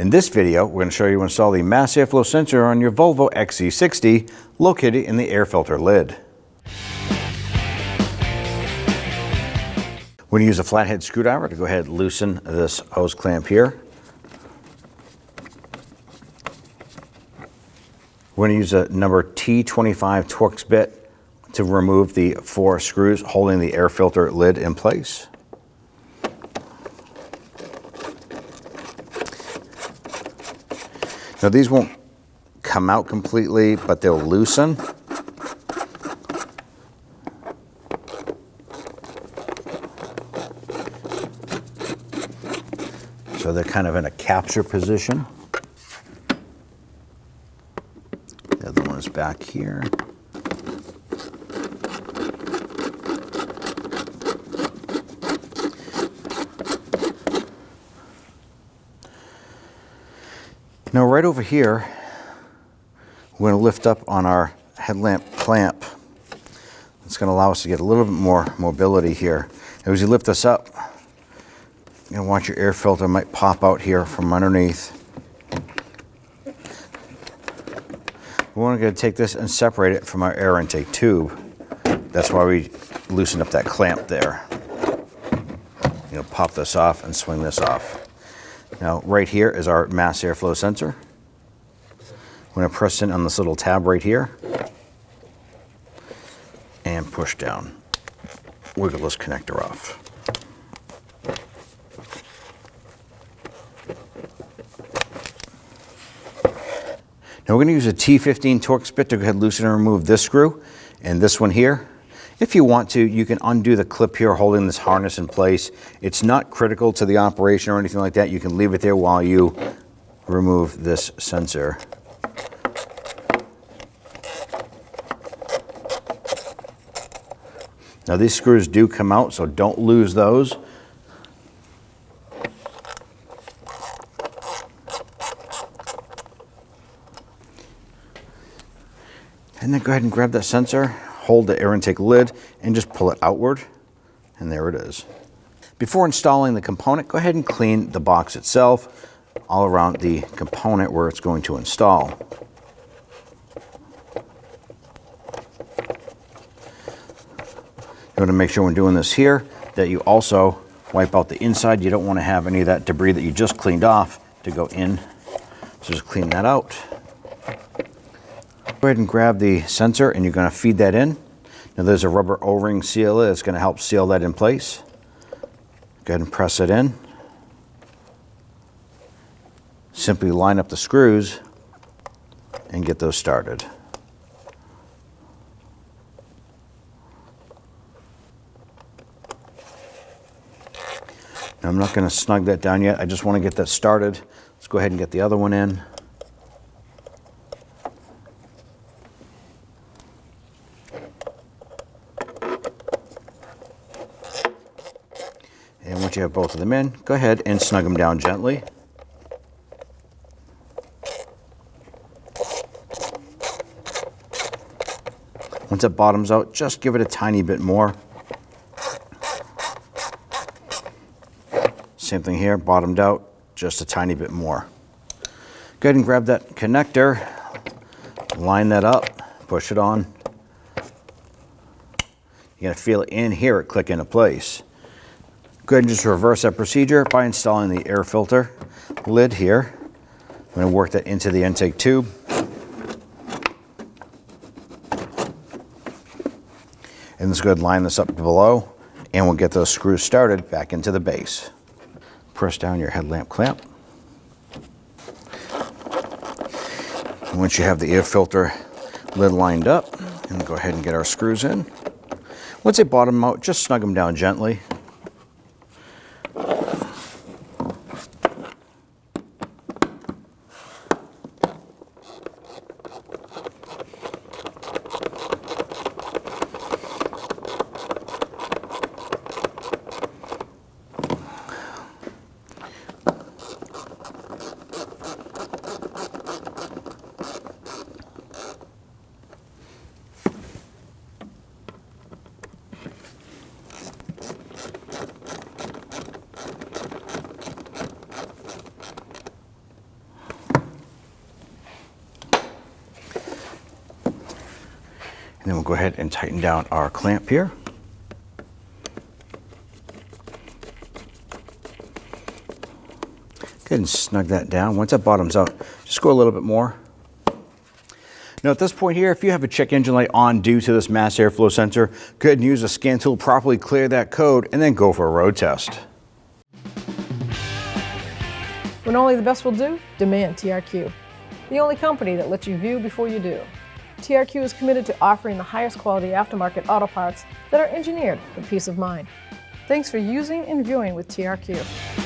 In this video, we're going to show you how to install the mass airflow sensor on your Volvo XC60 located in the air filter lid. We're going to use a flathead screwdriver to go ahead and loosen this hose clamp here. We're going to use a number T25 Torx bit to remove the 4 screws holding the air filter lid in place. Now these won't come out completely, but they'll loosen. So they're kind of in a capture position. The other one is back here. Now right over here, we're going to lift up on our headlamp clamp. It's going to allow us to get a little bit more mobility here. And as you lift this up, you're going to watch your air filter might pop out here from underneath. We're going to take this and separate it from our air intake tube. That's why we loosened up that clamp there. You'll pop this off and swing this off. Now, right here is our mass airflow sensor. I'm going to press in on this little tab right here and push down. Wiggle this connector off. Now, we're going to use a T15 Torx bit to go ahead and loosen and remove this screw and this one here. If you want to, you can undo the clip here holding this harness in place. It's not critical to the operation or anything like that. You can leave it there while you remove this sensor. Now these screws do come out, so don't lose those. And then go ahead and grab that sensor, hold the air intake lid, and just pull it outward, and there it is. Before installing the component, go ahead and clean the box itself all around the component where it's going to install. You want to make sure when doing this here that you also wipe out the inside. You don't want to have any of that debris that you just cleaned off to go in, so just clean that out. Go ahead and grab the sensor and you're going to feed that in. Now there's a rubber O-ring sealer that's going to help seal that in place. Go ahead and press it in. Simply line up the screws and get those started. Now I'm not going to snug that down yet. I just want to get that started. Let's go ahead and get the other one in. And once you have both of them in, go ahead and snug them down gently. Once it bottoms out, just give it a tiny bit more. Same thing here, bottomed out, just a tiny bit more. Go ahead and grab that connector, line that up, push it on. You're going to feel it in here, it click into place. Go ahead and just reverse that procedure by installing the air filter lid here. I'm going to work that into the intake tube. And let's go ahead and line this up below, and we'll get those screws started back into the base. Press down your headlamp clamp. And once you have the air filter lid lined up, and go ahead and get our screws in. Once they bottom out, just snug them down gently. And then we'll go ahead and tighten down our clamp here. Go ahead and snug that down. Once that bottoms out, just go a little bit more. Now at this point here, if you have a check engine light on due to this mass airflow sensor, go ahead and use a scan tool, properly clear that code, and then go for a road test. When only the best will do, demand TRQ. The only company that lets you view before you do. TRQ is committed to offering the highest quality aftermarket auto parts that are engineered for peace of mind. Thanks for using and viewing with TRQ.